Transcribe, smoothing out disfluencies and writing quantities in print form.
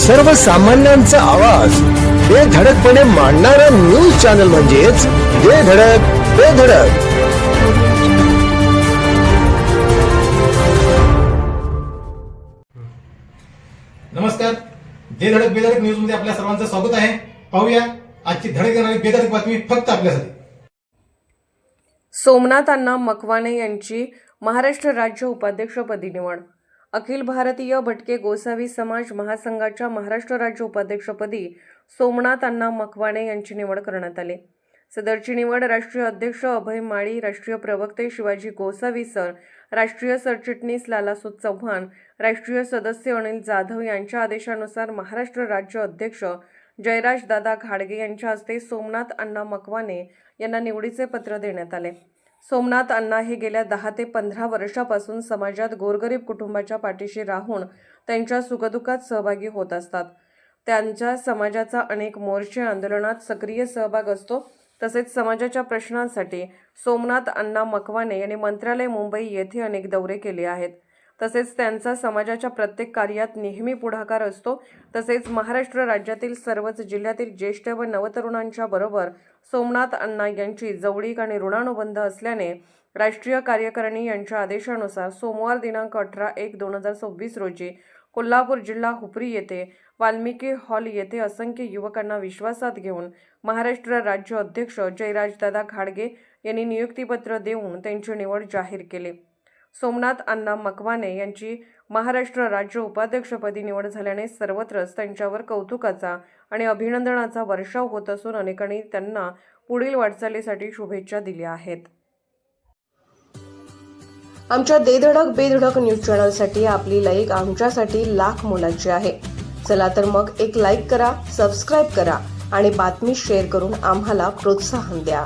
सर्वसामान्यांचा आवाज बेधडकपणे मांडणारा न्यूज चॅनल म्हणजेच बेधडक बेधडक. नमस्कार, बेधडक बेधडक न्यूज मध्ये आपल्या सर्वांचं स्वागत आहे. पाहूया आजची धडक देणारी बेधडक बातमी फक्त आपल्यासाठी. सोमनाथ अण्णा मकवाने यांची महाराष्ट्र राज्य उपाध्यक्षपदी निवड. अखिल भारतीय भटके गोसावी समाज महासंघाच्या महाराष्ट्र राज्य उपाध्यक्षपदी सोमनाथ अण्णा मकवाने यांची निवड करण्यात आली. सदरची निवड राष्ट्रीय अध्यक्ष अभय माळी, राष्ट्रीय प्रवक्ते शिवाजी गोसावी सर, राष्ट्रीय सरचिटणीस लालासोद चव्हाण, राष्ट्रीय सदस्य अनिल जाधव यांच्या आदेशानुसार महाराष्ट्र राज्य अध्यक्ष जयराज दादा घाडगे यांच्या हस्ते सोमनाथ अण्णा मकवाने यांना निवडीचे पत्र देण्यात आले. सोमनाथ अण्णा हे गेल्या 10 ते 15 वर्षापासून समाजात गोरगरीब कुटुंबाच्या पाठीशी राहून त्यांच्या सुखदुःखात सहभागी होत असतात. त्यांच्या समाजाचा अनेक मोर्चे आंदोलनात सक्रिय सहभाग असतो. तसेच समाजाच्या प्रश्नांसाठी सोमनाथ अण्णा मकवाने यांनी मंत्रालय मुंबई येथे अनेक दौरे केले आहेत. तसेच त्यांचा समाजाच्या प्रत्येक कार्यात नेहमी पुढाकार असतो. तसेच महाराष्ट्र राज्यातील सर्वच जिल्ह्यातील ज्येष्ठ व नवतरुणांच्या बरोबर सोमनाथ अण्णा यांची जवळीक आणि ऋणानुबंध असल्याने राष्ट्रीय कार्यकारिणी यांच्या आदेशानुसार सोमवार दिनांक 18/1/2026 रोजी कोल्हापूर जिल्हा हुपरी येथे वाल्मिकी हॉल येथे असंख्य युवकांना विश्वासात घेऊन महाराष्ट्र राज्य अध्यक्ष जयराजदादा घाडगे यांनी नियुक्तीपत्र देऊन त्यांची निवड जाहीर केली. सोमनाथ अण्णा मकवाने यांची महाराष्ट्र राज्य उपाध्यक्षपदी निवड झाल्याने सर्वत्रच त्यांच्यावर कौतुकाचा आणि अभिनंदनाचा वर्षाव होत असून अनेकांनी त्यांना पुढील वाटचालीसाठी शुभेच्छा दिल्या आहेत. आमच्या बेधडक बेधडक न्यूज चॅनलसाठी आपली लाईक आमच्यासाठी लाख मोलाची आहे. चला तर मग एक लाईक करा, सबस्क्राईब करा आणि बातमी शेअर करून आम्हाला प्रोत्साहन द्या.